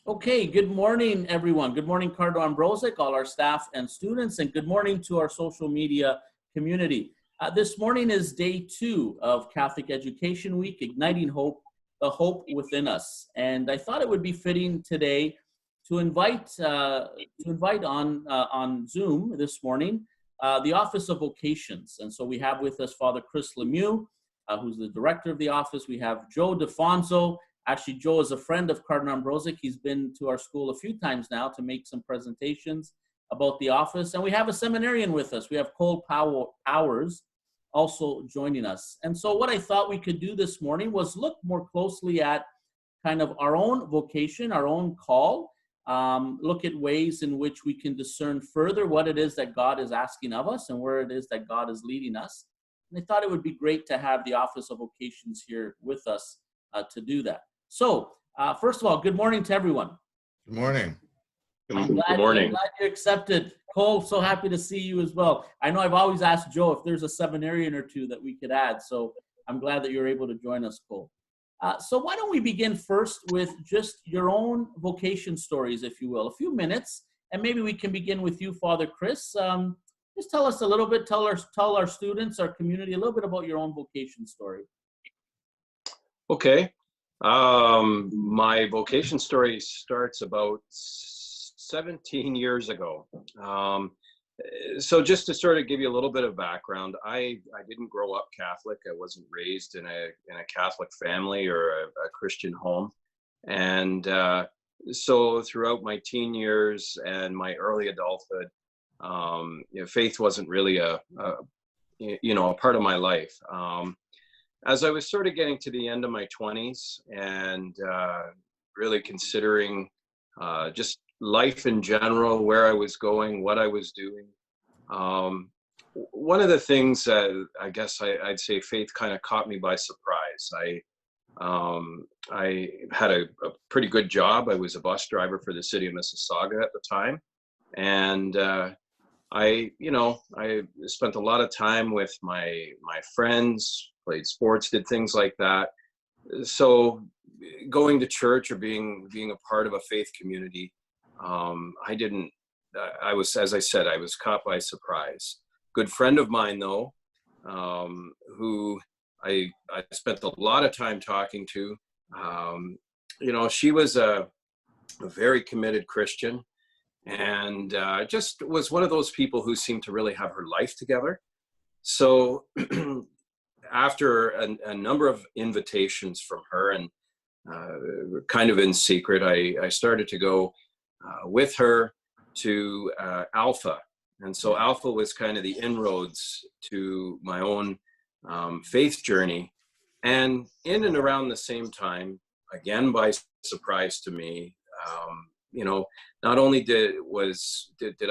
Okay, good morning, everyone. Good morning, Cardinal Ambrosic, all our staff and students, and good morning to our social media community. This morning is day 2 of Catholic Education Week, Igniting Hope, the Hope Within Us. And I thought it would be fitting today to invite on Zoom this morning the Office of Vocations. And so we have with us Father Chris Lemieux, who's the director of the office. We have Joe DeFonso. Actually, Joe is a friend of Cardinal Ambrosic. He's been to our school a few times now to make some presentations about the office. And we have a seminarian with us. We have Cole Powers also joining us. And so what I thought we could do this morning was look more closely at kind of our own vocation, our own call, look at ways in which we can discern further what it is that God is asking of us and where it is that God is leading us. And I thought it would be great to have the Office of Vocations here with us to do that. So, first of all, good morning to everyone. Good morning. I'm glad you accepted. Cole, so happy to see you as well. I know I've always asked Joe if there's a seminarian or two that we could add, so I'm glad that you're able to join us, Cole. So why don't we begin first with just your own vocation stories, if you will, a few minutes, and maybe we can begin with you, Father Chris. Just tell us a little bit, tell our students, our community, a little bit about your own vocation story. Okay. My vocation story starts about 17 years ago. So just to sort of give you a little bit of background, I didn't grow up Catholic. I wasn't raised in a Catholic family or a Christian home. And so throughout my teen years and my early adulthood, faith wasn't really a part of my life. As I was sort of getting to the end of my 20s and really considering just life in general, where I was going, what I was doing, one of the things that I guess I'd say faith kind of caught me by surprise. I had a pretty good job. I was a bus driver for the city of Mississauga at the time. And I spent a lot of time with my friends, played sports, did things like that. So going to church or being a part of a faith community, I was, as I said, I was caught by surprise. Good friend of mine though, who I spent a lot of time talking to, she was a very committed Christian and just was one of those people who seemed to really have her life together. So after a number of invitations from her and kind of in secret, I started to go with her to Alpha. And so Alpha was kind of the inroads to my own faith journey. And in and around the same time, again, by surprise to me, not only did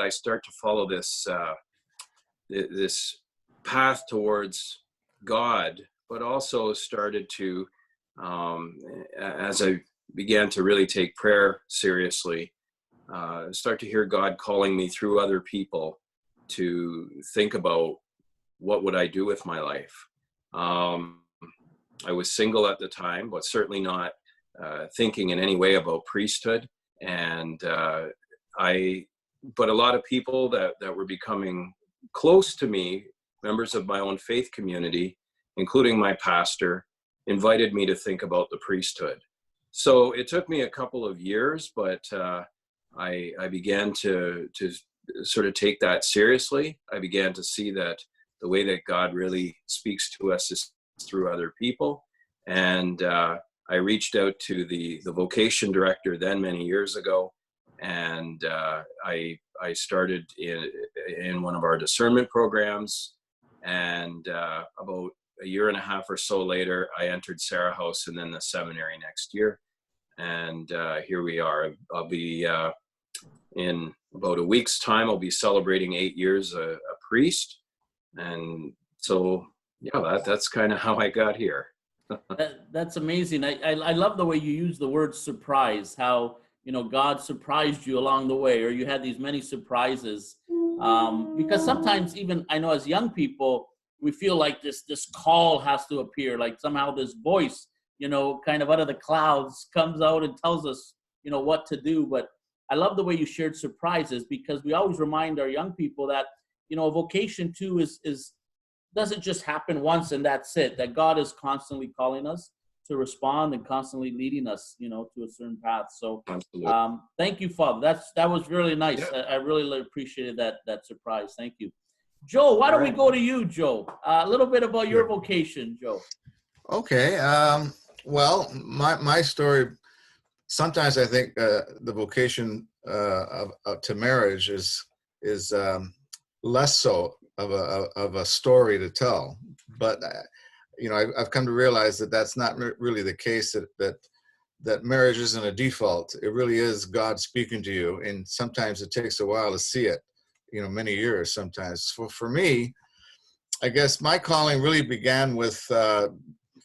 I start to follow this path towards God, but also started to, as I began to really take prayer seriously, start to hear God calling me through other people to think about what would I do with my life. I was single at the time, but certainly not thinking in any way about priesthood. And but a lot of people that were becoming close to me, members of my own faith community, including my pastor, invited me to think about the priesthood. So it took me a couple of years, but I began to sort of take that seriously. I began to see that the way that God really speaks to us is through other people. And I reached out to the vocation director then many years ago, and I started in one of our discernment programs. And about a year and a half or so later, I entered Sarah House and then the seminary next year. And here we are. I'll be, in about a week's time, I'll be celebrating 8 years a priest. And so, yeah, that's kind of how I got here. That's amazing. I love the way you use the word surprise, how, God surprised you along the way, or you had these many surprises. Because sometimes even, I know as young people, we feel like this call has to appear, like somehow this voice, kind of out of the clouds comes out and tells us what to do. But I love the way you shared surprises, because we always remind our young people that, vocation too is doesn't just happen once and that's it, that God is constantly calling us to respond and constantly leading us, to a certain path. So Absolutely. thank you, Father. That was really nice. Yeah. I really appreciated that surprise. Thank you. Joe, why don't we go to you, Joe? A little bit about your vocation, Joe. Okay. Well, my story, sometimes I think the vocation to marriage is less so of a story to tell. But I've come to realize that that's not really the case. That marriage isn't a default. It really is God speaking to you, and sometimes it takes a while to see it. Many years sometimes. For me, I guess my calling really began with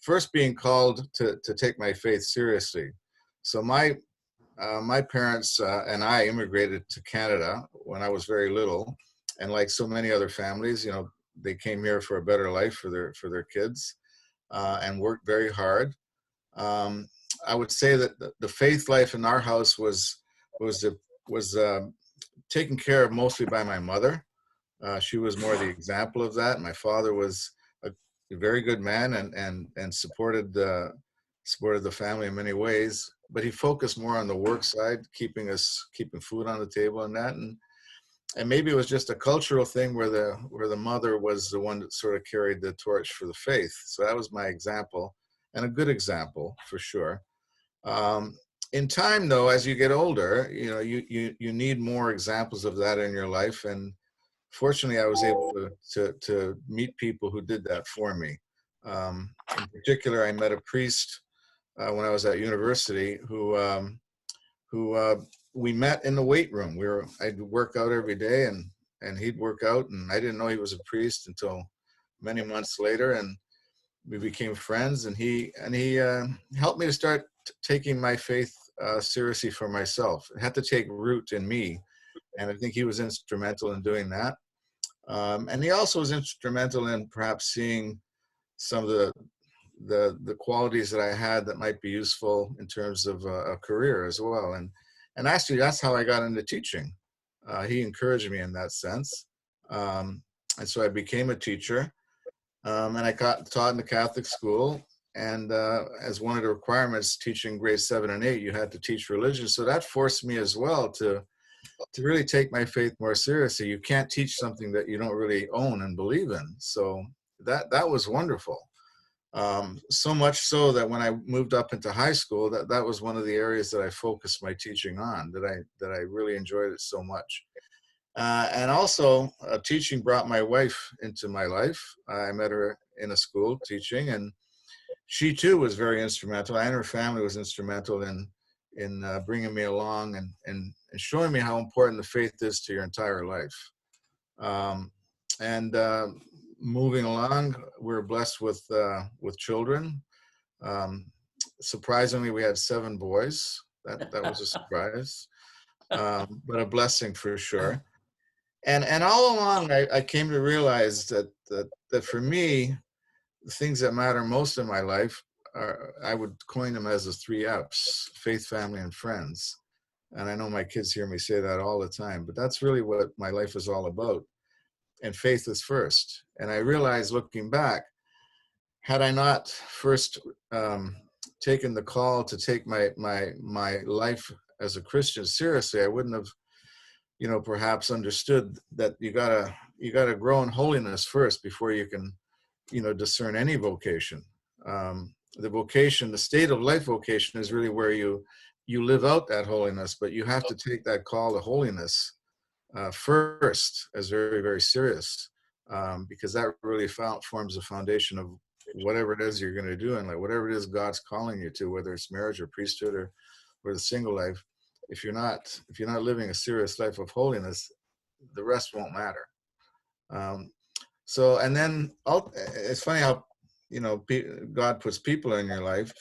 first being called to take my faith seriously. So my parents and I immigrated to Canada when I was very little, and like so many other families, they came here for a better life for their kids, and worked very hard. I would say that the faith life in our house was taken care of mostly by my mother. She was more the example of that. My father was a very good man and supported the family in many ways, but he focused more on the work side, keeping food on the table and that. And maybe it was just a cultural thing where the mother was the one that sort of carried the torch for the faith. So that was my example, and a good example for sure. In time, though, as you get older, you need more examples of that in your life. And fortunately, I was able to meet people who did that for me. In particular, I met a priest when I was at university who we met in the weight room. I'd work out every day, and he'd work out, and I didn't know he was a priest until many months later, and we became friends. And he helped me to start taking my faith seriously for myself. It had to take root in me, and I think he was instrumental in doing that. And he also was instrumental in perhaps seeing some of the qualities that I had that might be useful in terms of a career as well. And actually, that's how I got into teaching. He encouraged me in that sense. And so I became a teacher, and I taught in the Catholic school. And as one of the requirements, teaching grades 7 and 8, you had to teach religion. So that forced me as well to really take my faith more seriously. You can't teach something that you don't really own and believe in. So that was wonderful. So much so that when I moved up into high school, that was one of the areas that I focused my teaching on, that I really enjoyed it so much. And also, teaching brought my wife into my life. I met her in a school teaching, and she too was very instrumental, and her family was instrumental in bringing me along and showing me how important the faith is to your entire life. Moving along, we were blessed with children. Surprisingly, we had 7 boys. That was a surprise, but a blessing for sure. And all along, I came to realize that for me, the things that matter most in my life I would coin them as the 3 F's: faith, family, and friends. And I know my kids hear me say that all the time, but that's really what my life is all about. And faith is first. And I realized, looking back, had I not first taken the call to take my life as a Christian seriously, I wouldn't have, perhaps understood that you gotta grow in holiness first before you can, discern any vocation. The vocation, the state of life vocation, is really where you live out that holiness, but you have to take that call to holiness first as very, very serious, because that really forms the foundation of whatever it is you're going to do, and like whatever it is God's calling you to, whether it's marriage or priesthood or the single life. If you're not living a serious life of holiness, the rest won't matter. And then it's funny how God puts people in your life.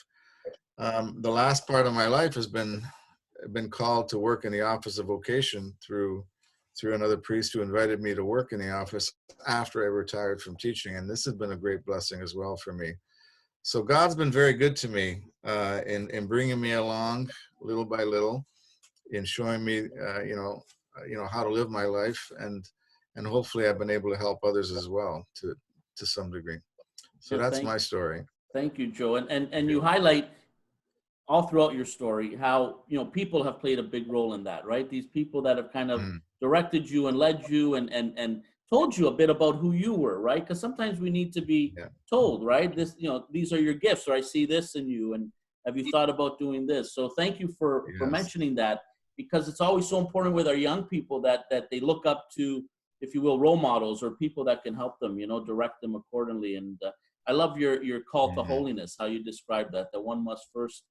The last part of my life has been called to work in the Office of Vocation through another priest who invited me to work in the office after I retired from teaching, and this has been a great blessing as well for me. so God's been very good to me in bringing me along little by little, in showing me, how to live my life, and hopefully I've been able to help others as well to some degree. So Yeah, that's my story. thank you, Joe. And you highlight all throughout your story how people have played a big role in that, right? These people that have kind of Mm, directed you and led you and told you a bit about who you were, right? Because sometimes we need to be yeah. told, right? These are your gifts, or I see this in you, and have you thought about doing this? So thank you for Yes. mentioning that, because it's always so important with our young people that they look up to, if you will, role models or people that can help them, direct them accordingly. And I love your call to Hmm. holiness, how you described that one must first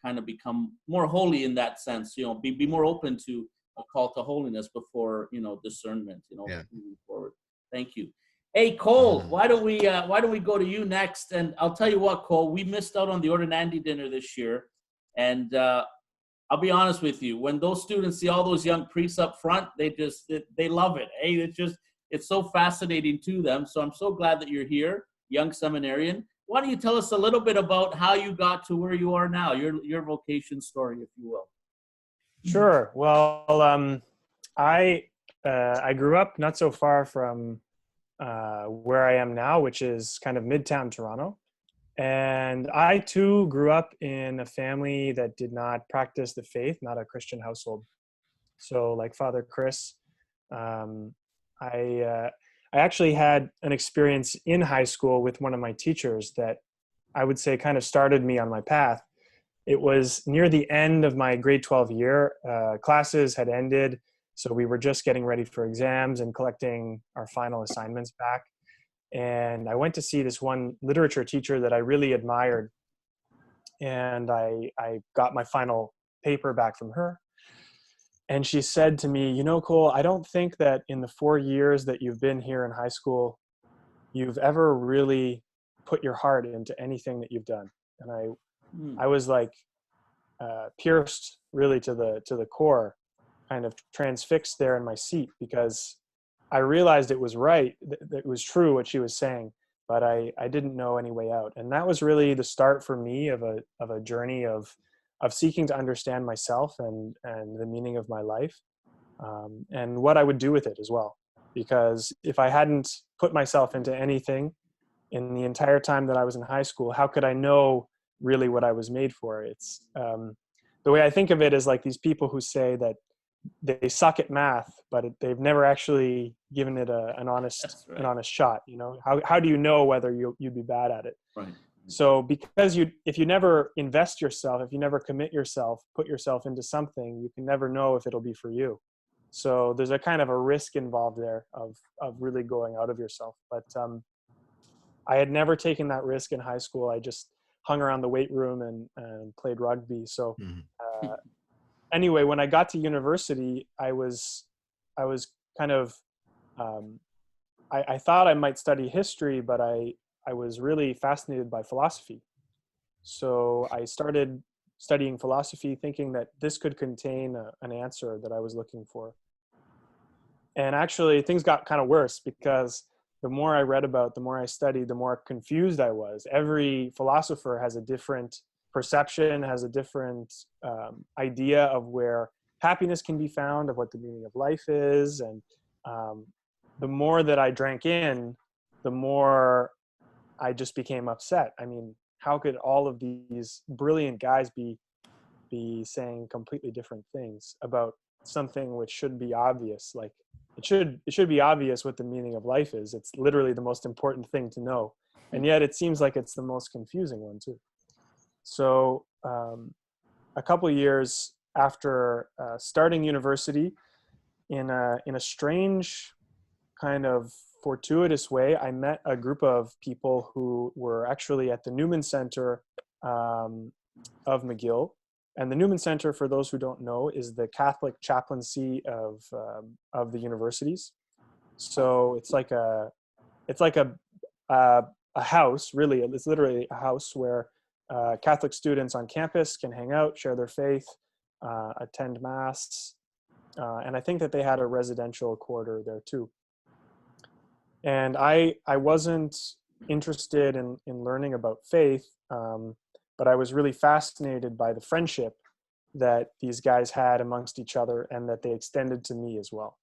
kind of become more holy in that sense, be more open to a call to holiness before, discernment, Yeah. moving forward. Thank you. Hey, Cole, Hmm. why don't we go to you next? And I'll tell you what, Cole, we missed out on the Ordinandi dinner this year. And I'll be honest with you, when those students see all those young priests up front, they love it. Hey, it's so fascinating to them. So I'm so glad that you're here, young seminarian. Why don't you tell us a little bit about how you got to where you are now, your vocation story, if you will? Sure. Well, I grew up not so far from where I am now, which is kind of Midtown Toronto. And I too grew up in a family that did not practice the faith, not a Christian household. So, like Father Chris, um, I actually had an experience in high school with one of my teachers that I would say kind of started me on my path. It was near the end of my grade 12 year. Classes had ended, so we were just getting ready for exams and collecting our final assignments back. And I went to see this one literature teacher that I really admired. And I got my final paper back from her. And she said to me, Cole, I don't think that in the 4 years that you've been here in high school, you've ever really put your heart into anything that you've done. And I was like pierced really to the core, kind of transfixed there in my seat, because I realized it was right, that it was true what she was saying, but I didn't know any way out. And that was really the start for me of a journey of seeking to understand myself and the meaning of my life, and what I would do with it as well. Because if I hadn't put myself into anything in the entire time that I was in high school, how could I know really what I was made for? It's the way I think of it is like these people who say that they suck at math, but they've never actually given it an honest That's right. an honest shot. How do you know whether you'd be bad at it? Right. So because if you never invest yourself, if you never commit yourself, put yourself into something, you can never know if it'll be for you. So there's a kind of a risk involved there of really going out of yourself. But I had never taken that risk in high school. I just hung around the weight room and played rugby. So Hmm. anyway, when I got to university, I was kind of I thought I might study history, but I was really fascinated by philosophy. So I started studying philosophy, thinking that this could contain an answer that I was looking for. And actually, things got kind of worse, because the more I read about, the more I studied, the more confused I was. Every philosopher has a different perception, has a different idea of where happiness can be found, of what the meaning of life is. And the more that I drank in, the more I just became upset. I mean, how could all of these brilliant guys be saying completely different things about something which should be obvious? Like it should be obvious what the meaning of life is. It's literally the most important thing to know, and yet it seems like it's the most confusing one too. So a couple of years after starting university, in a strange kind of fortuitous way, I met a group of people who were actually at the Newman Center of McGill. And the Newman Center, for those who don't know, is the Catholic chaplaincy of the universities. So it's like a house, really. It's literally a house where Catholic students on campus can hang out, share their faith, attend mass, and I think that they had a residential quarter there too. And I wasn't interested in learning about faith, but I was really fascinated by the friendship that these guys had amongst each other and that they extended to me as well.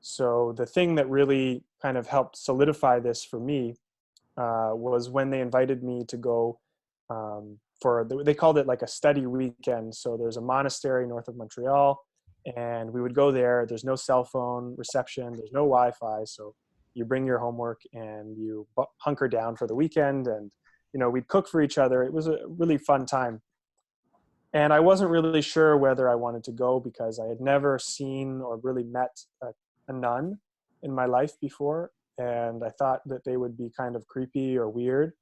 So the thing that really kind of helped solidify this for me was when they invited me to go they called it like a study weekend. So there's a monastery north of Montreal, and we would go there. There's no cell phone reception, there's no Wi-Fi, so you bring your homework and you hunker down for the weekend, and we'd cook for each other. It was a really fun time. And I wasn't really sure whether I wanted to go because I had never seen or really met a nun in my life before, and I thought that they would be kind of creepy or weird.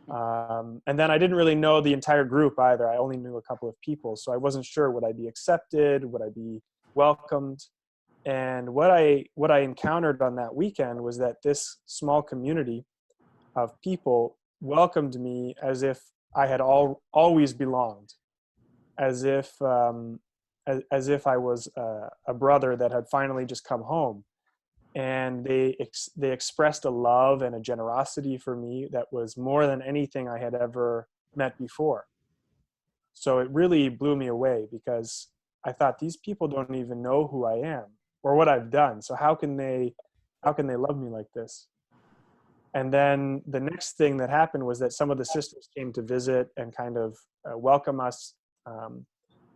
And then I didn't really know the entire group either. I only knew a couple of people, so I wasn't sure, would I be accepted? Would I be welcomed? And what I encountered on that weekend was that this small community of people welcomed me as if I had always belonged, as if I was a brother that had finally just come home. And they expressed a love and a generosity for me that was more than anything I had ever met before. So it really blew me away, because I thought, these people don't even know who I am or what I've done. So how can they love me like this? And then the next thing that happened was that some of the sisters came to visit and kind of welcome us.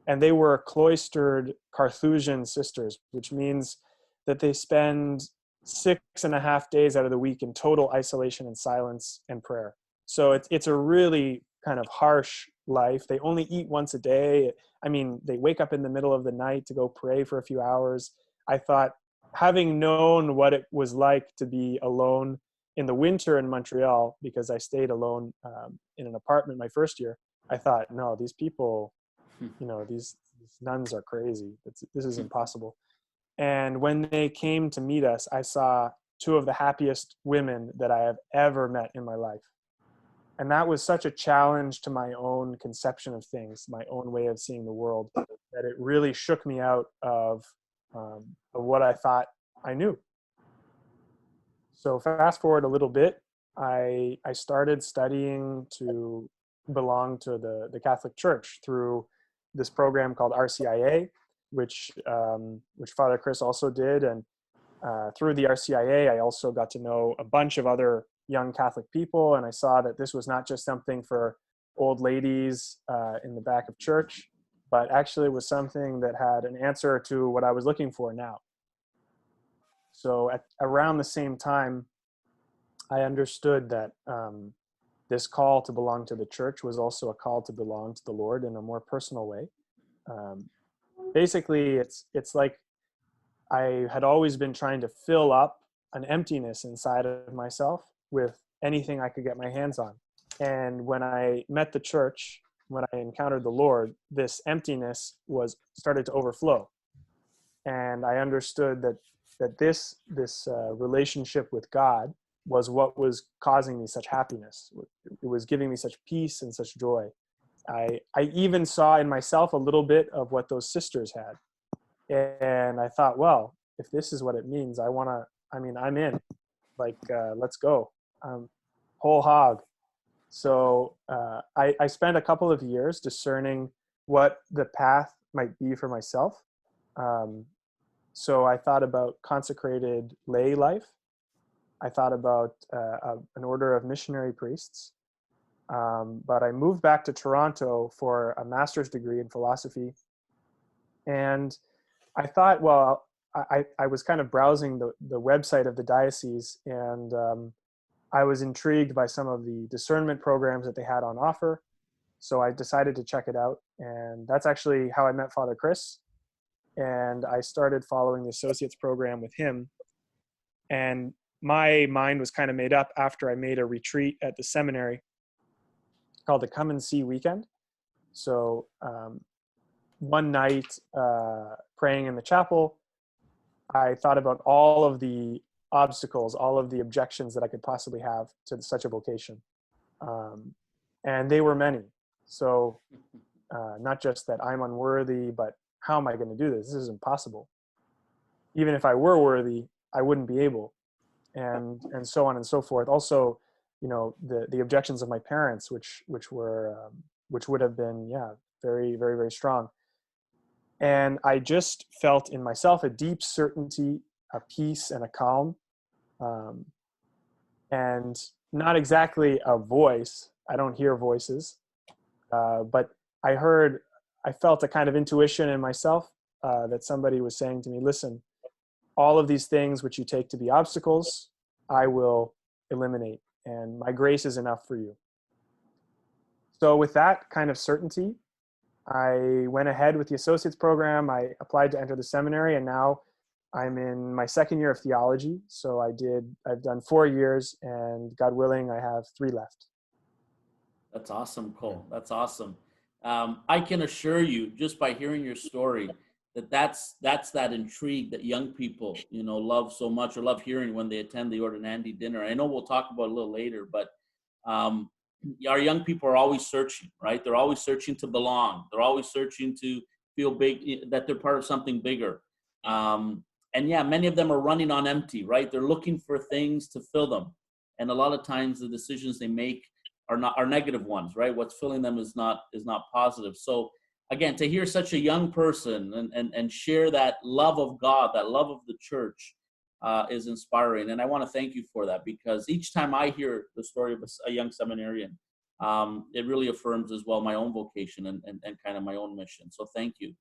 And they were cloistered Carthusian sisters, which means that they spend 6.5 days out of the week in total isolation and silence and prayer. So it's a really kind of harsh life. They only eat once a day. I mean, they wake up in the middle of the night to go pray for a few hours. I thought, having known what it was like to be alone in the winter in Montreal, because I stayed alone in an apartment my first year, I thought, no, these people, these nuns are crazy. This is impossible. And when they came to meet us, I saw two of the happiest women that I have ever met in my life. And that was such a challenge to my own conception of things, my own way of seeing the world, that it really shook me out of what I thought I knew. So fast forward a little bit, I started studying to belong to the Catholic Church through this program called RCIA, which Father Chris also did. And through the RCIA, I also got to know a bunch of other young Catholic people, and I saw that this was not just something for old ladies in the back of church, but actually was something that had an answer to what I was looking for now. So around the same time, I understood that this call to belong to the church was also a call to belong to the Lord in a more personal way. Basically, it's like I had always been trying to fill up an emptiness inside of myself with anything I could get my hands on. And when I met the church, when I encountered the Lord, this emptiness started to overflow. And I understood that this relationship with God was what was causing me such happiness. It was giving me such peace and such joy. I even saw in myself a little bit of what those sisters had. And I thought, well, if this is what it means, I'm in. Let's go. Whole hog. So I spent a couple of years discerning what the path might be for myself. So I thought about consecrated lay life. I thought about an order of missionary priests. But I moved back to Toronto for a master's degree in philosophy. And I thought, well, I was kind of browsing the website of the diocese, and I was intrigued by some of the discernment programs that they had on offer. So I decided to check it out. And that's actually how I met Father Chris. And I started following the associates program with him. And my mind was kind of made up after I made a retreat at the seminary called the Come and See Weekend. So one night praying in the chapel, I thought about all of the obstacles, all of the objections that I could possibly have to such a vocation. And they were many. So not just that I'm unworthy, but how am I going to do this? This is impossible. Even if I were worthy, I wouldn't be able. And so on and so forth. Also, the objections of my parents, which would have been, very, very, very strong. And I just felt in myself a deep certainty, a peace, and a calm, and not exactly a voice. I don't hear voices, but I felt a kind of intuition in myself that somebody was saying to me, listen, all of these things which you take to be obstacles, I will eliminate, and my grace is enough for you. So with that kind of certainty, I went ahead with the associate's program. I applied to enter the seminary, and now I'm in my second year of theology. So I've done 4 years, and God willing, I have 3 left. That's awesome, Cole. That's awesome. I can assure you, just by hearing your story, that's that intrigue that young people, love so much, or love hearing when they attend the Ordinandi dinner. I know we'll talk about it a little later, but our young people are always searching, right? They're always searching to belong. They're always searching to feel big, that they're part of something bigger. And many of them are running on empty, right? They're looking for things to fill them. And a lot of times the decisions they make are negative ones, right? What's filling them is not positive. So again, to hear such a young person and share that love of God, that love of the church, is inspiring. And I want to thank you for that, because each time I hear the story of a young seminarian, it really affirms as well my own vocation and kind of my own mission. So thank you.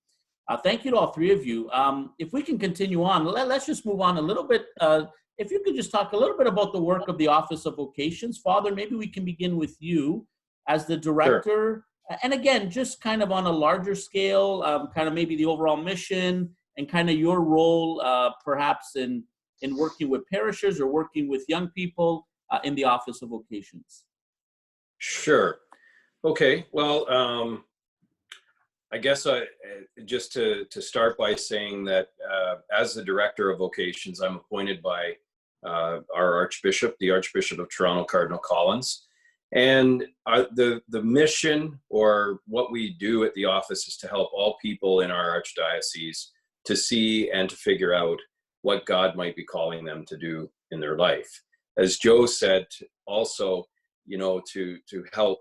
Thank you to all 3 of you. If we can continue on, let's just move on a little bit. If you could just talk a little bit about the work of the Office of Vocations. Father, maybe we can begin with you as the director. Sure. And again, just kind of on a larger scale, kind of maybe the overall mission and kind of your role perhaps in working with parishes or working with young people in the Office of Vocations. Sure. Okay. Well, I guess just to start by saying that as the Director of Vocations, I'm appointed by our Archbishop, the Archbishop of Toronto, Cardinal Collins. And the mission, or what we do at the office, is to help all people in our Archdiocese to see and to figure out what God might be calling them to do in their life. As Joe said, also, to help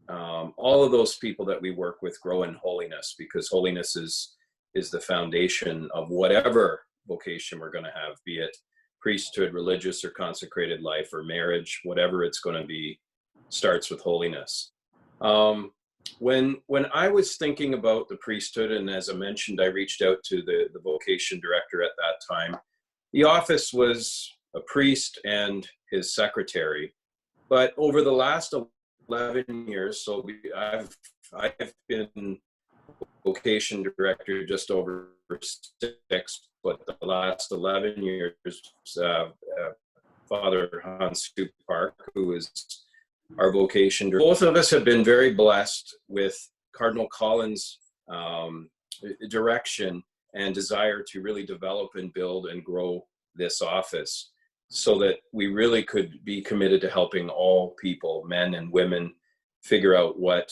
all of those people that we work with grow in holiness, because holiness is the foundation of whatever vocation we're going to have, be it priesthood, religious or consecrated life, or marriage, whatever it's going to be, starts with holiness. When I was thinking about the priesthood, and as I mentioned, I reached out to the vocation director at that time. The office was a priest and his secretary, but over the last 11 years, so I've been vocation director just over 6, but the last 11 years, Father Hans Park, who is our vocation director. Both of us have been very blessed with Cardinal Collins' direction and desire to really develop and build and grow this office, so that we really could be committed to helping all people, men and women, figure out what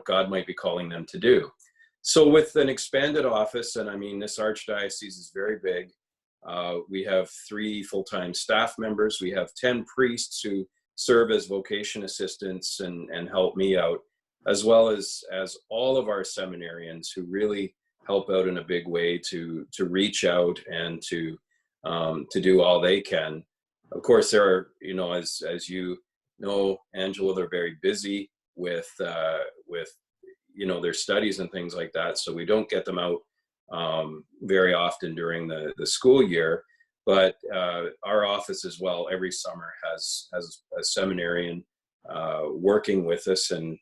God might be calling them to do. So with an expanded office, and I mean, this Archdiocese is very big. We have 3 full-time staff members. We have 10 priests who serve as vocation assistants and help me out, as well as all of our seminarians who really help out in a big way to reach out and to do all they can. Of course, there are, as you know, Angela, they're very busy with their studies and things like that. So we don't get them out very often during the school year. But our office as well, every summer has a seminarian working with us, and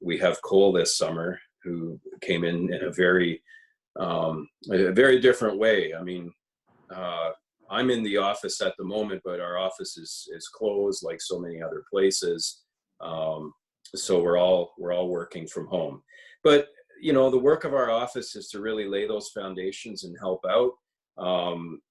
we have Cole this summer, who came in a very different way. I mean, I'm in the office at the moment, but our office is closed like so many other places. So we're all working from home. But the work of our office is to really lay those foundations and help out.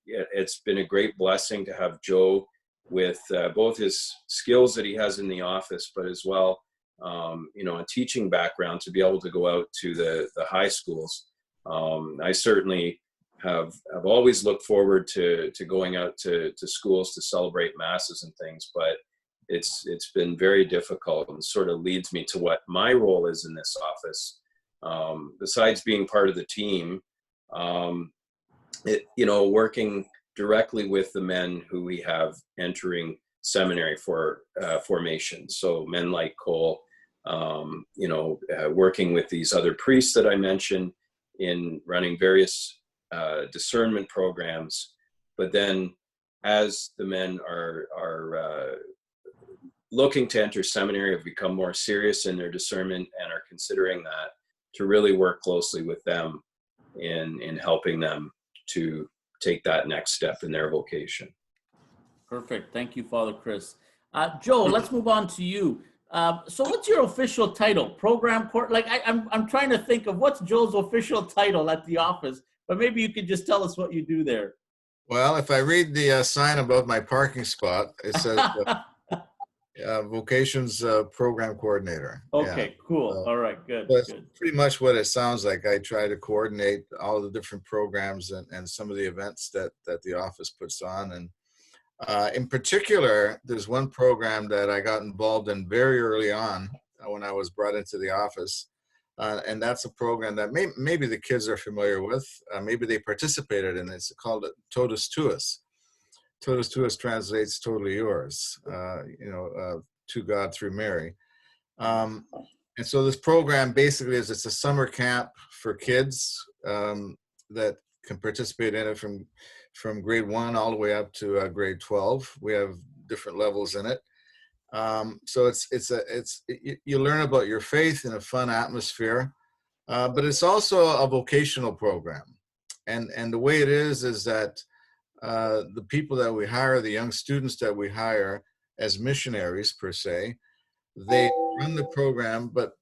It's been a great blessing to have Joe with both his skills that he has in the office, but as well, a teaching background, to be able to go out to the high schools. I certainly have always looked forward to going out to schools to celebrate masses and things, but it's been very difficult, and sort of leads me to what my role is in this office. Besides being part of the team, working directly with the men who we have entering seminary for formation. So men like Cole, working with these other priests that I mentioned in running various discernment programs. But then as the men are looking to enter seminary, have become more serious in their discernment and are considering that, to really work closely with them in helping them to take that next step in their vocation. Perfect. Thank you, Father Chris. Joe, let's move on to you. So what's your official title? Program court? Like I'm trying to think of what's Joe's official title at the office, but maybe you could just tell us what you do there. Well, if I read the sign above my parking spot, it says Vocations Program Coordinator. Okay, Yeah. cool. All right, good. That's Good. pretty much what it sounds like. I try to coordinate all the different programs and some of the events that the office puts on. And in particular, there's one program that I got involved in very early on when I was brought into the office. And that's a program that maybe the kids are familiar with. Maybe they participated in it. It's called Totus Tuus. Totus Tuus translates totally yours, to God through Mary. And so this program basically it's a summer camp for kids that can participate in it from grade 1 all the way up to grade 12. We have different levels in it. So you learn about your faith in a fun atmosphere, but it's also a vocational program. And the way it is that the people that we hire, the young students that we hire as missionaries per se, they run the program, but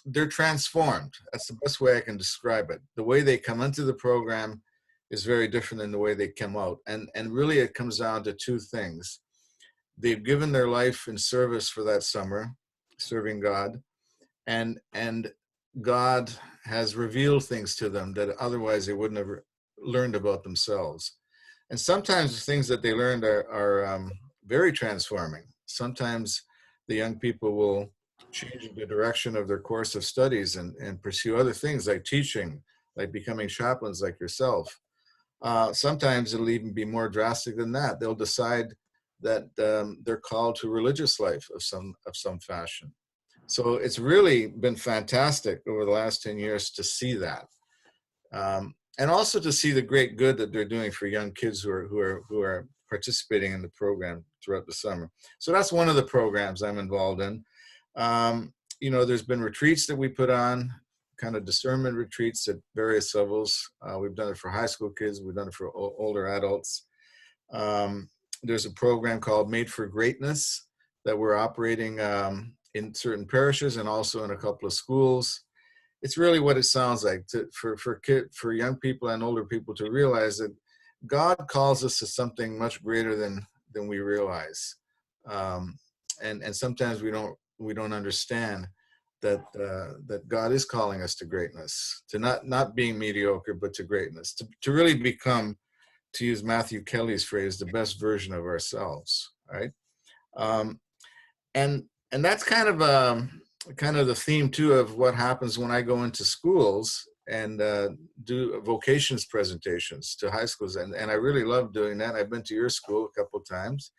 they're transformed. That's the best way I can describe it. The way they come into the program is very different than the way they come out. And really it comes down to two things. They've given their life in service for that summer, serving God, and God has revealed things to them that otherwise they wouldn't have learned about themselves. And sometimes the things that they learned are very transforming. Sometimes the young people will change the direction of their course of studies and pursue other things like teaching, like becoming chaplains like yourself. Sometimes it'll even be more drastic than that. They'll decide that they're called to religious life of some fashion. So it's really been fantastic over the last 10 years to see that. And also to see the great good that they're doing for young kids who are participating in the program throughout the summer. So that's one of the programs I'm involved in. There's been retreats that we put on, kind of discernment retreats at various levels. We've done it for high school kids. We've done it for older adults. There's a program called Made for Greatness that we're operating in certain parishes and also in a couple of schools. It's really what it sounds like for young people and older people to realize that God calls us to something much greater than we realize, and sometimes we don't understand that God is calling us to greatness, to not being mediocre, but to greatness, to really become, to use Matthew Kelly's phrase, the best version of ourselves, right? And that's kind of the theme too of what happens when I go into schools and do vocations presentations to high schools, and I really love doing that. I've been to your school a couple of times.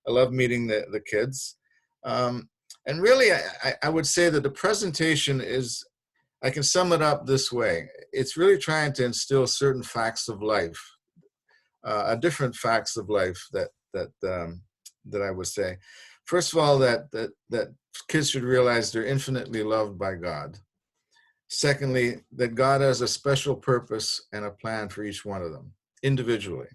I love meeting the kids, and really I would say that the presentation is, I can sum it up this way: it's really trying to instill certain facts of life, different facts of life that I would say. First of all, that kids should realize they're infinitely loved by God. Secondly, that God has a special purpose and a plan for each one of them individually.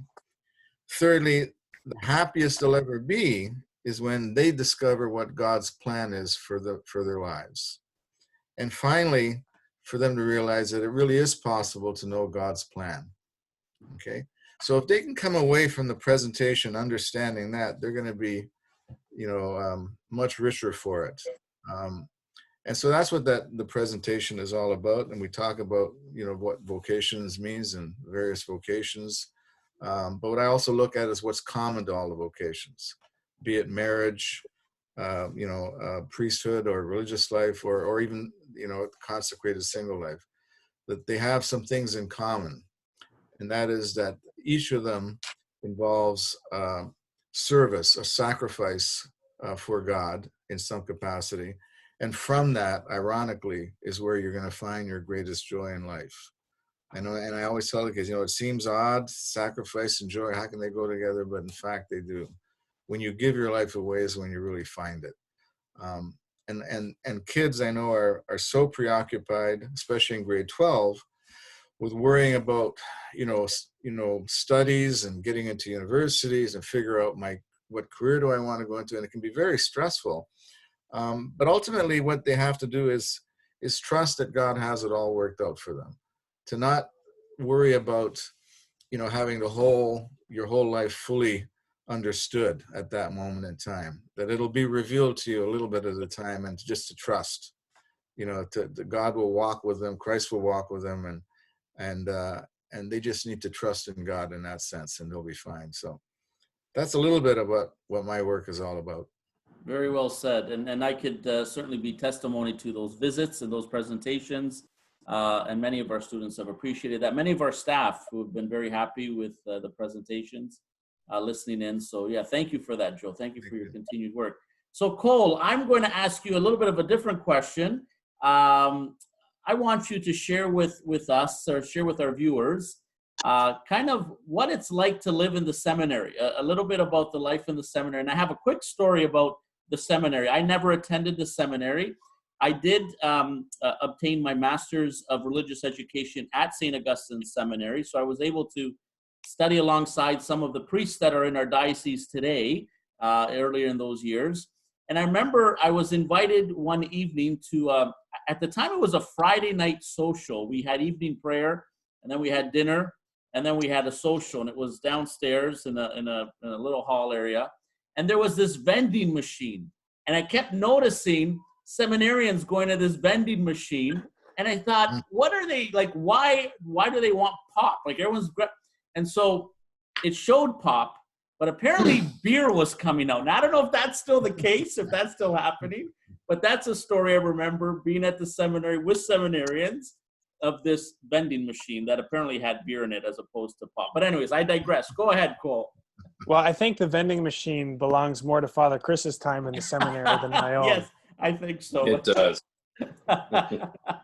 Thirdly, the happiest they'll ever be is when they discover what God's plan is for their lives. And finally, for them to realize that it really is possible to know God's plan. Okay? So if they can come away from the presentation understanding that, they're going to be much richer for it. And so that's what the presentation is all about. And we talk about, what vocations means and various vocations. But what I also look at is what's common to all the vocations, be it marriage, priesthood or religious life, or even, consecrated single life, that they have some things in common. And that is that each of them involves service, a sacrifice for God in some capacity. And from that, ironically, is where you're going to find your greatest joy in life. I know, and I always tell the kids, it seems odd, sacrifice and joy, how can they go together? But in fact, they do. When you give your life away is when you really find it. And kids, I know, are so preoccupied, especially in grade 12, with worrying about, studies and getting into universities and figure out what career do I want to go into, and it can be very stressful. But ultimately, what they have to do is trust that God has it all worked out for them. To not worry about, having your whole life fully understood at that moment in time. That it'll be revealed to you a little bit at a time, and just to trust, God will walk with them, Christ will walk with them, and they just need to trust in God in that sense, and they'll be fine. So that's a little bit of what my work is all about. Very well said. And I could certainly be testimony to those visits and those presentations. And many of our students have appreciated that. Many of our staff who have been very happy with the presentations, listening in. So yeah, thank you for that, Joe. Thank you for your continued work. So Cole, I'm going to ask you a little bit of a different question. I want you to share with us, or share with our viewers, kind of what it's like to live in the seminary, a little bit about the life in the seminary. And I have a quick story about the seminary. I never attended the seminary. I did obtain my Master's of Religious Education at St. Augustine's Seminary, so I was able to study alongside some of the priests that are in our diocese today, earlier in those years. And I remember I was invited one evening to, at the time it was a Friday night social. We had evening prayer, and then we had dinner, and then we had a social, and it was downstairs in a little hall area. And there was this vending machine, and I kept noticing seminarians going to this vending machine, and I thought, what are they like? Why do they want pop? Like everyone's, and so it showed pop, but apparently beer was coming out. Now I don't know if that's still the case, if that's still happening, but that's a story I remember being at the seminary with seminarians, of this vending machine that apparently had beer in it as opposed to pop. But anyways, I digress. Go ahead, Cole. Well, I think the vending machine belongs more to Father Chris's time in the seminary than my own. Yes, I think so. It does.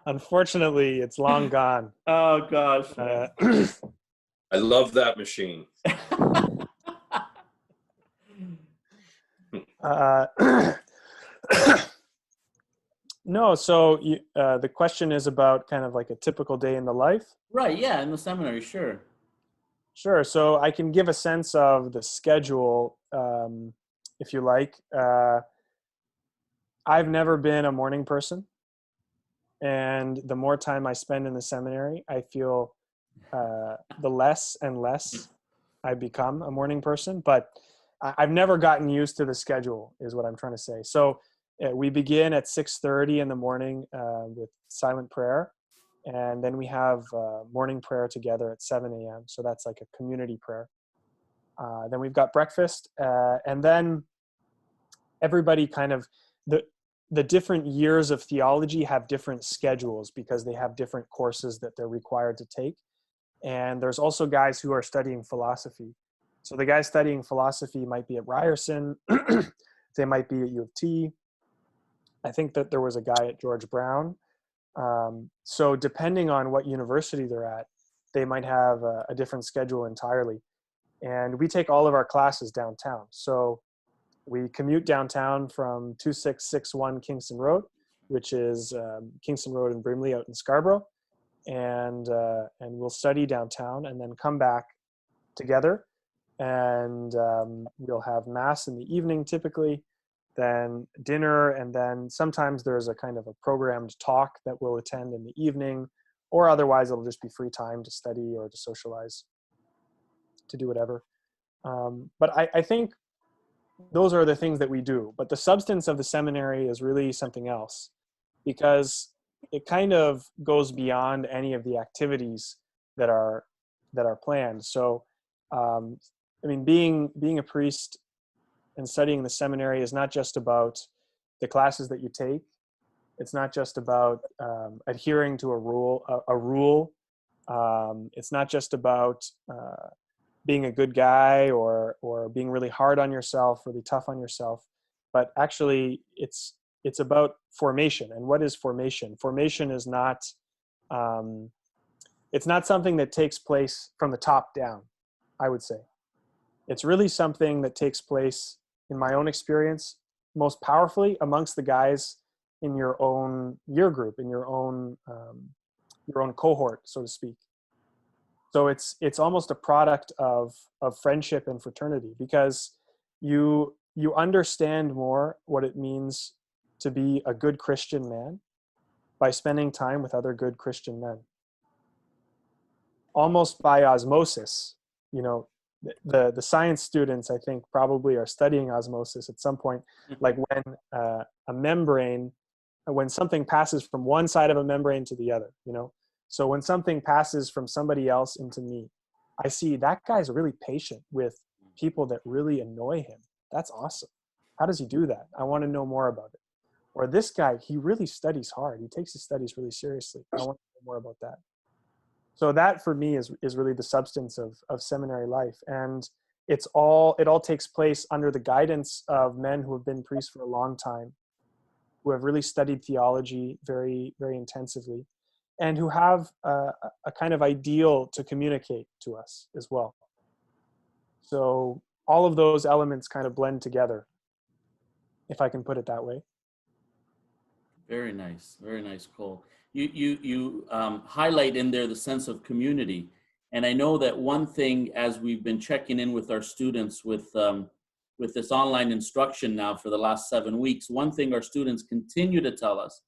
Unfortunately, it's long gone. Oh, gosh. I love that machine. No, so the question is about kind of like a typical day in the life? Right, yeah, in the seminary, sure. Sure. So I can give a sense of the schedule, if you like. I've never been a morning person. And the more time I spend in the seminary, I feel the less and less I become a morning person. But I've never gotten used to the schedule, is what I'm trying to say. So we begin at 6:30 in the morning with silent prayer. And then we have morning prayer together at 7 a.m. So that's like a community prayer. Then we've got breakfast. And then everybody kind of, the different years of theology have different schedules because they have different courses that they're required to take. And there's also guys who are studying philosophy. So the guys studying philosophy might be at Ryerson. They might be at U of T. I think that there was a guy at George Brown. So depending on what university they're at, they might have a different schedule entirely. And we take all of our classes downtown. So we commute downtown from 2661 Kingston Road, which is Kingston Road in Brimley out in Scarborough. And we'll study downtown and then come back together. And we'll have mass in the evening typically, then dinner, and then sometimes there's a kind of a programmed talk that we'll attend in the evening, or otherwise it'll just be free time to study or to socialize, to do whatever. But I think those are the things that we do. But the substance of the seminary is really something else. because it kind of goes beyond any of the activities that are planned. So, I mean, being a priest and studying the seminary is not just about the classes that you take. It's not just about adhering to a rule. It's not just about being a good guy or being really hard on yourself, really tough on yourself, but actually it's about formation. And what is formation? Formation is not it's not something that takes place from the top down, I would say. It's really something that takes place, in my own experience, most powerfully amongst the guys in your own year group, in your own cohort, so to speak. So it's almost a product of friendship and fraternity, because you understand more what it means to be a good Christian man by spending time with other good Christian men. Almost by osmosis, you know, the science students, I think, probably are studying osmosis at some point, like when a membrane, when something passes from one side of a membrane to the other, you know. So when something passes from somebody else into me, I see that guy's really patient with people that really annoy him. That's awesome. How does he do that? I want to know more about it. Or this guy, he really studies hard. He takes his studies really seriously. I want to know more about that. So that for me is really the substance of seminary life. And it all takes place under the guidance of men who have been priests for a long time, who have really studied theology very, very intensively, and who have a kind of ideal to communicate to us as well. So all of those elements kind of blend together, if I can put it that way. Very nice, Cole. You highlight in there the sense of community, and I know that one thing, as we've been checking in with our students with this online instruction now for the last 7 weeks, one thing our students continue to tell us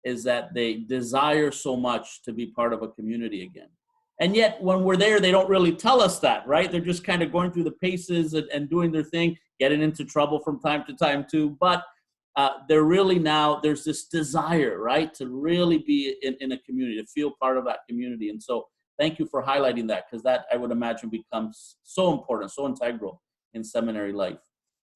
is that they desire so much to be part of a community again. And yet when we're there, they don't really tell us that, right? They're just kind of going through the paces and doing their thing, getting into trouble from time to time too. But they're really now, there's this desire, right, to really be in a community, to feel part of that community. And so thank you for highlighting that, because that, I would imagine, becomes so important, so integral in seminary life.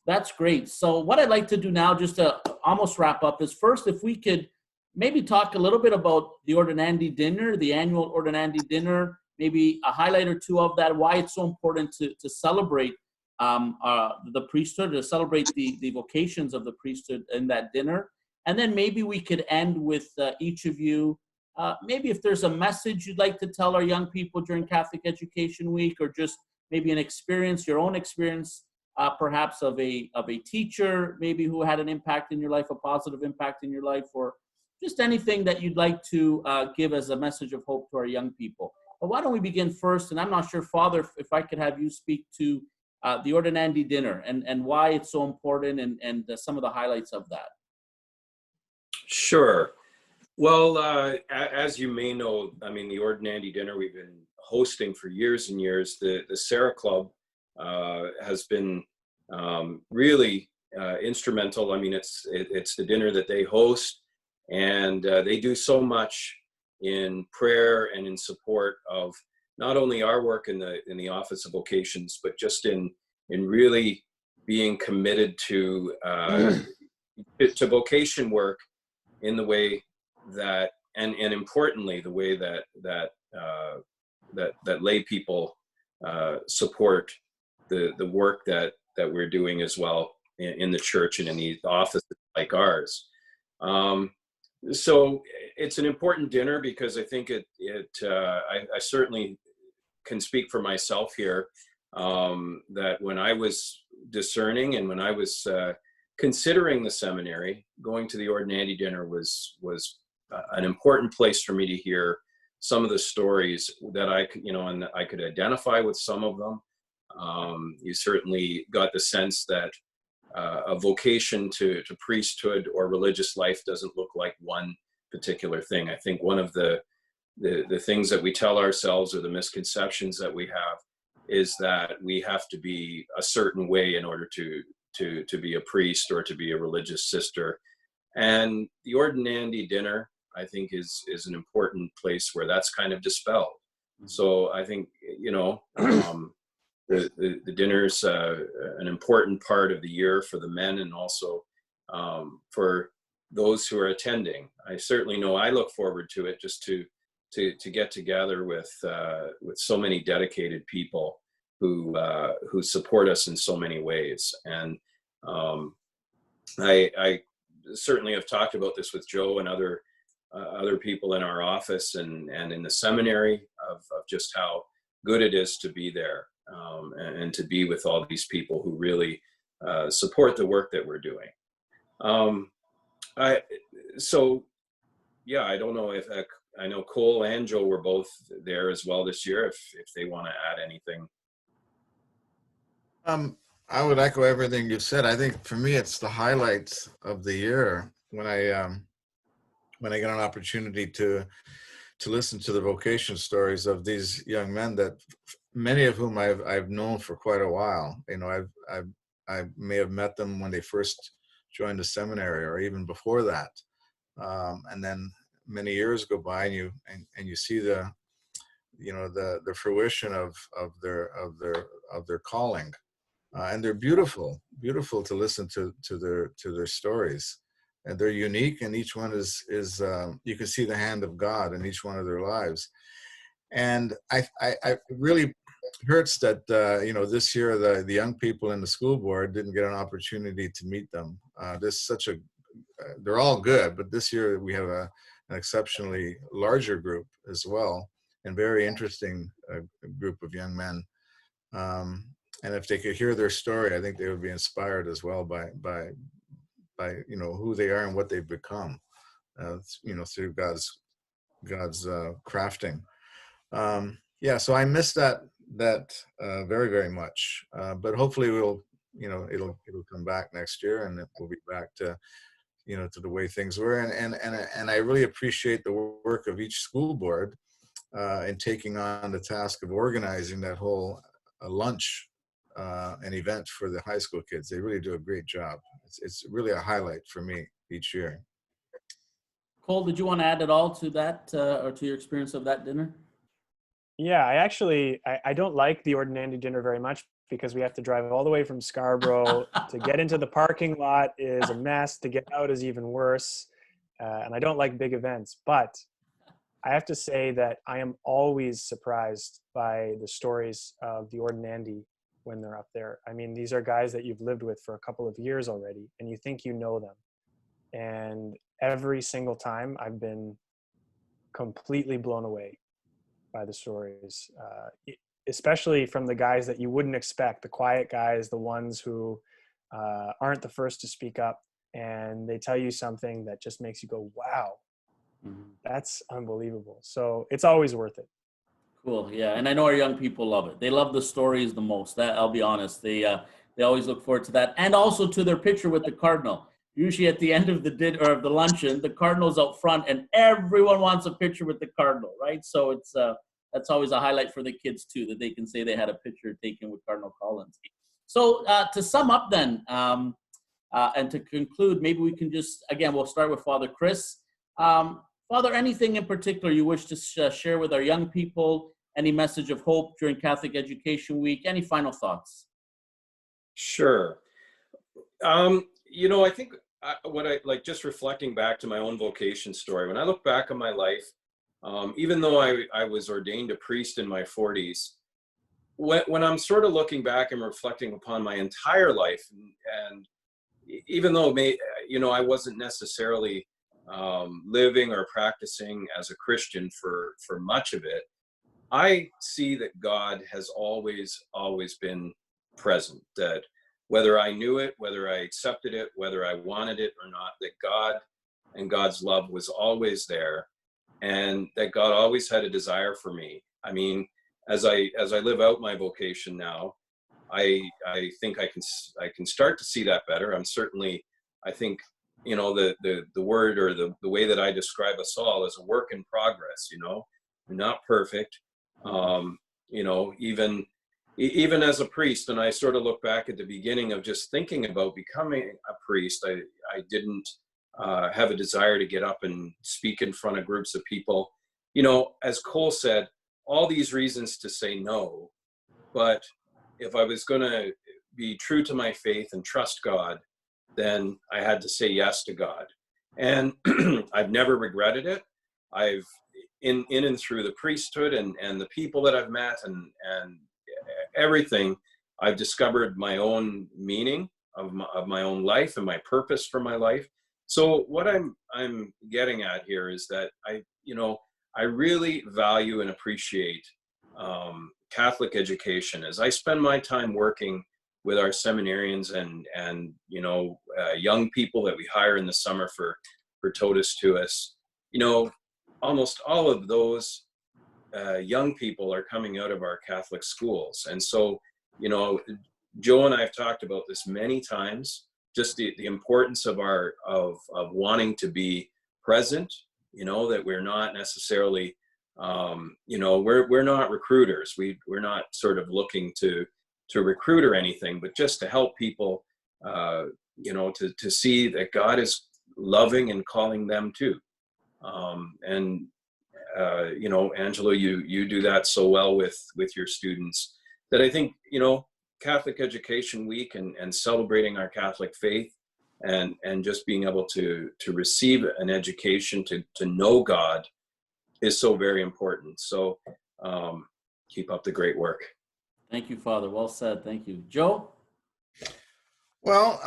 That's great. So what I'd like to do now, just to almost wrap up, is first, if we could maybe talk a little bit about the Ordinandi dinner, the annual Ordinandi dinner, maybe a highlight or two of that, why it's so important to celebrate the priesthood, to celebrate the vocations of the priesthood in that dinner. And then maybe we could end with each of you, maybe if there's a message you'd like to tell our young people during Catholic Education Week, or just maybe an experience, your own experience, perhaps of a teacher, maybe who had an impact in your life, a positive impact in your life, or just anything that you'd like to give as a message of hope to our young people. But why don't we begin first? And I'm not sure, Father, if I could have you speak to the Ordinandi dinner and why it's so important, and some of the highlights of that. Sure. Well, as you may know, I mean, the Ordinandi dinner we've been hosting for years and years. The Sarah Club has been really instrumental. I mean, it's the dinner that they host, and they do so much in prayer and in support of not only our work in the Office of Vocations, but just in really being committed to vocation work in the way that, and importantly, the way that lay people support the work that we're doing as well in the church and in these offices like ours. So it's an important dinner because I think I certainly can speak for myself here, that when I was discerning and when I was considering the seminary, going to the Ordinandi dinner was an important place for me to hear some of the stories that I could, and I could identify with some of them. You certainly got the sense that a vocation to priesthood or religious life doesn't look like one particular thing. I think one of the things that we tell ourselves, or the misconceptions that we have, is that we have to be a certain way in order to be a priest or to be a religious sister. And the Ordinandy dinner, I think, is an important place where that's kind of dispelled. So I think, the dinner's an important part of the year for the men, and also for those who are attending. I certainly know I look forward to it, just to get together with so many dedicated people who support us in so many ways. And I certainly have talked about this with Joe and other people in our office and in the seminary of just how good it is to be there, and to be with all these people who really support the work that we're doing. I don't know if I know Cole and Joe were both there as well this year, if they want to add anything. I would echo everything you said. I think for me, it's the highlights of the year when I get an opportunity to listen to the vocation stories of these young men, that many of whom I've known for quite a while. I may have met them when they first joined the seminary, or even before that, and then many years go by, and you see the fruition of their calling. And they're beautiful to listen to their stories, and they're unique. And each one is you can see the hand of God in each one of their lives. And I really hurts that this year the young people in the school board didn't get an opportunity to meet them. They're all good, but this year we have an exceptionally larger group as well, and very interesting group of young men. And if they could hear their story, I think they would be inspired as well by who they are and what they've become, through God's crafting. So I miss that very, very much. But hopefully it'll come back next year, and we'll be back to the way things were. And I really appreciate the work of each school board in taking on the task of organizing that whole lunch an event for the high school kids. They really do a great job. It's really a highlight for me each year. Cole, did you want to add at all to that, or to your experience of that dinner? Yeah, I don't like the Ordinandy dinner very much, because we have to drive all the way from Scarborough. To get into the parking lot is a mess. To get out is even worse. And I don't like big events. But I have to say that I am always surprised by the stories of the Ordinandy when they're up there. I mean, these are guys that you've lived with for a couple of years already, and you think you know them. And every single time I've been completely blown away by the stories, especially from the guys that you wouldn't expect, the quiet guys, the ones who aren't the first to speak up, and they tell you something that just makes you go, wow, that's unbelievable. So it's always worth it. Cool. Yeah. And I know our young people love it. They love the stories the most. That, I'll be honest. They always look forward to that. And also to their picture with the Cardinal. Usually at the end of the dinner or of the luncheon, the Cardinal's out front and everyone wants a picture with the Cardinal, right? So it's that's always a highlight for the kids too, that they can say they had a picture taken with Cardinal Collins. So to sum up then, and to conclude, maybe we can just, again, we'll start with Father Chris. Father, anything in particular you wish to share with our young people? Any message of hope during Catholic Education Week? Any final thoughts? Sure. I think what I like, just reflecting back to my own vocation story, when I look back on my life, even though I was ordained a priest in my 40s, when I'm sort of looking back and reflecting upon my entire life, and even though I wasn't necessarily living or practicing as a Christian for much of it, I see that God has always been present. That whether I knew it, whether I accepted it, whether I wanted it or not, that God and God's love was always there, and that God always had a desire for me. I mean, as I live out my vocation now, I think I can start to see that better. I think the word, or the way that I describe us all, is a work in progress. We're not perfect. Even as a priest, and I sort of look back at the beginning of just thinking about becoming a priest, I didn't have a desire to get up and speak in front of groups of people. As Cole said, all these reasons to say no, but if I was going to be true to my faith and trust God, then I had to say yes to God. And I've never regretted it. I've in and through the priesthood and the people that I've met and everything, I've discovered my own meaning of my own life and my purpose for my life. So what I'm getting at here is that I really value and appreciate Catholic education. As I spend my time working with our seminarians and young people that we hire in the summer for Totus Tuus, almost all of those young people are coming out of our Catholic schools. And so, Joe and I have talked about this many times, just the importance of wanting to be present, that we're not necessarily, we're not recruiters. We're not sort of looking to recruit or anything, but just to help people, to see that God is loving and calling them too. Angelo, you do that so well with your students that I think, Catholic Education Week and celebrating our Catholic faith and just being able to receive an education to know God is so very important. So keep up the great work. Thank you, Father. Well said. Thank you. Joe? Well,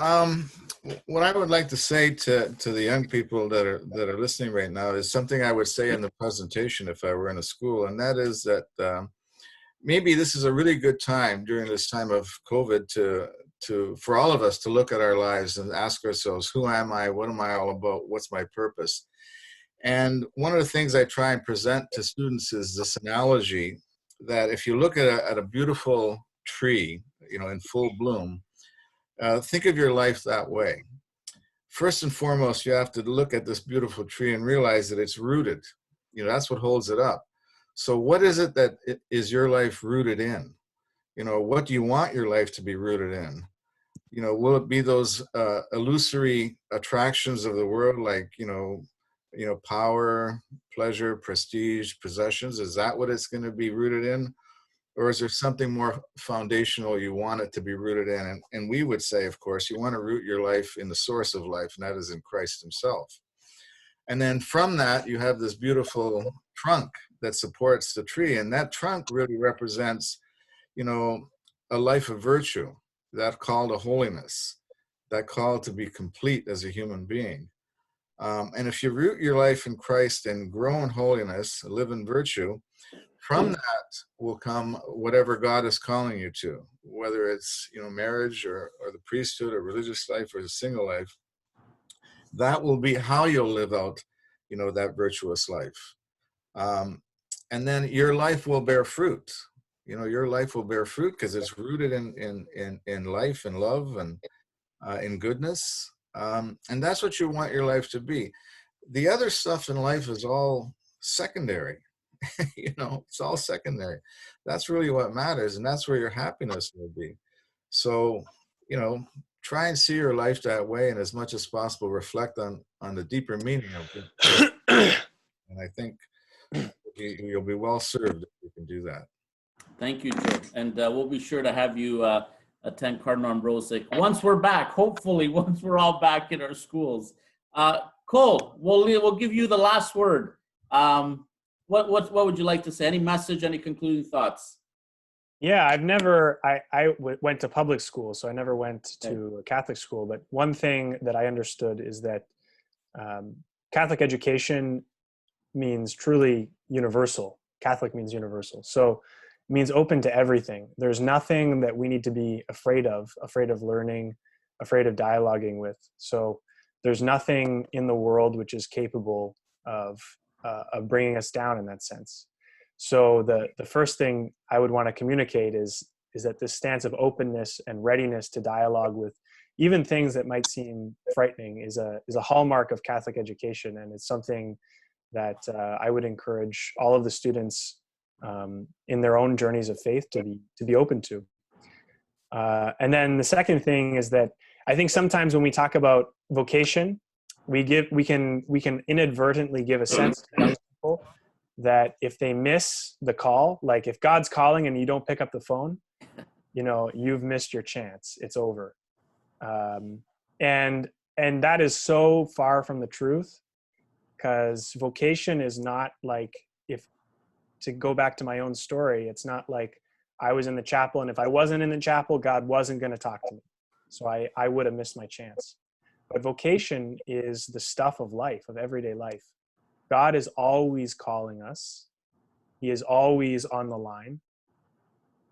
what I would like to say to the young people that are listening right now is something I would say in the presentation if I were in a school, and that is that maybe this is a really good time during this time of COVID for all of us to look at our lives and ask ourselves, who am I? What am I all about? What's my purpose? And one of the things I try and present to students is this analogy that if you look at a beautiful tree, in full bloom, think of your life that way. First and foremost, you have to look at this beautiful tree and realize that it's rooted. That's what holds it up. So what is it that is your life rooted in? What do you want your life to be rooted in? Will it be those illusory attractions of the world, like, power, pleasure, prestige, possessions? Is that what it's going to be rooted in? Or is there something more foundational you want it to be rooted in? And we would say, of course, you want to root your life in the source of life, and that is in Christ himself. And then from that, you have this beautiful trunk that supports the tree. And that trunk really represents, a life of virtue, that call to holiness, that call to be complete as a human being. And if you root your life in Christ and grow in holiness, live in virtue, from that will come whatever God is calling you to, whether it's, marriage or the priesthood or religious life or the single life. That will be how you'll live out, that virtuous life. And then your life will bear fruit. Your life will bear fruit because it's rooted in life and love and in goodness. And that's what you want your life to be. The other stuff in life is all secondary. It's all secondary. That's really what matters, and that's where your happiness will be. So, try and see your life that way, and as much as possible, reflect on the deeper meaning of it. And I think you'll be well served if you can do that. Thank you, Joe. And we'll be sure to have you attend Cardinal Ambrosic once we're back, hopefully, once we're all back in our schools. Cole, we'll give you the last word. What would you like to say? Any message, any concluding thoughts? Yeah, I went to public school, so I never went to a Catholic school. But one thing that I understood is that Catholic education means truly universal. Catholic means universal. So it means open to everything. There's nothing that we need to be afraid of learning, afraid of dialoguing with. So there's nothing in the world which is capable of bringing us down in that sense. So the first thing I would want to communicate is that this stance of openness and readiness to dialogue with even things that might seem frightening is a hallmark of Catholic education, and it's something that I would encourage all of the students in their own journeys of faith to be open to. And then the second thing is that I think sometimes when we talk about vocation, we can inadvertently give a sense to young people that if they miss the call, like if God's calling and you don't pick up the phone, you've missed your chance. It's over. And that is so far from the truth, because vocation is not like, to go back to my own story, it's not like I was in the chapel, and if I wasn't in the chapel, God wasn't going to talk to me. So I would have missed my chance. But vocation is the stuff of life, of everyday life. God is always calling us. He is always on the line.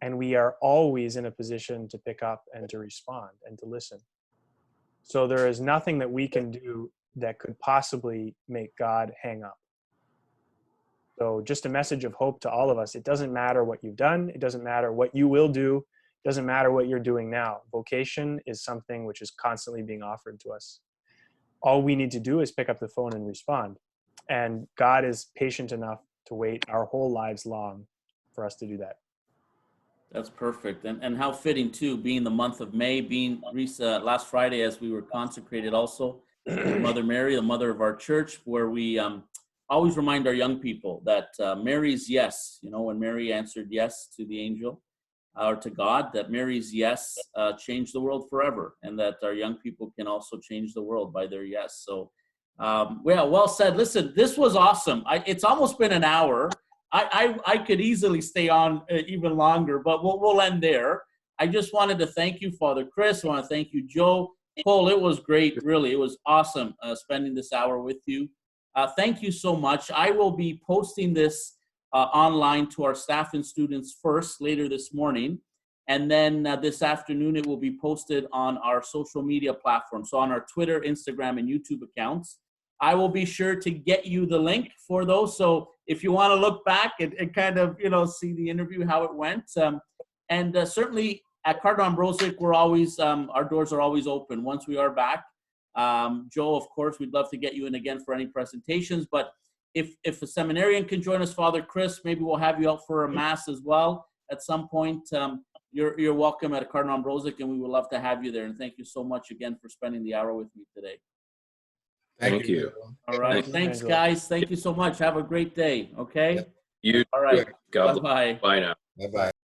And we are always in a position to pick up and to respond and to listen. So there is nothing that we can do that could possibly make God hang up. So just a message of hope to all of us. It doesn't matter what you've done. It doesn't matter what you will do. It doesn't matter what you're doing now. Vocation is something which is constantly being offered to us. All we need to do is pick up the phone and respond. And God is patient enough to wait our whole lives long for us to do that. That's perfect. And how fitting too, being the month of May, being last Friday as we were consecrated also, Mother Mary, the mother of our church, where we always remind our young people that Mary's yes, when Mary answered yes to the angel or to God, that Mary's yes changed the world forever, and that our young people can also change the world by their yes. So, well said. Listen, this was awesome. It's almost been an hour. I could easily stay on even longer, but we'll end there. I just wanted to thank you, Father Chris. I want to thank you, Joe. Paul, it was great. Really, it was awesome spending this hour with you. Thank you so much. I will be posting this online to our staff and students first later this morning. And then this afternoon, it will be posted on our social media platform. So on our Twitter, Instagram, and YouTube accounts. I will be sure to get you the link for those. So if you want to look back and kind of, see the interview, how it went. And certainly at Cardinal Ambrosic, we're always, our doors are always open once we are back. Joe, of course, we'd love to get you in again for any presentations. But if a seminarian can join us, Father Chris, maybe we'll have you out for a mass as well at some point. You're welcome at Cardinal Ambrosic, and we would love to have you there. And thank you so much again for spending the hour with me today. Thank you. All right. Thanks, guys. Thank you so much. Have a great day. Okay? You. All right. God Bye-bye. Bye now. Bye-bye.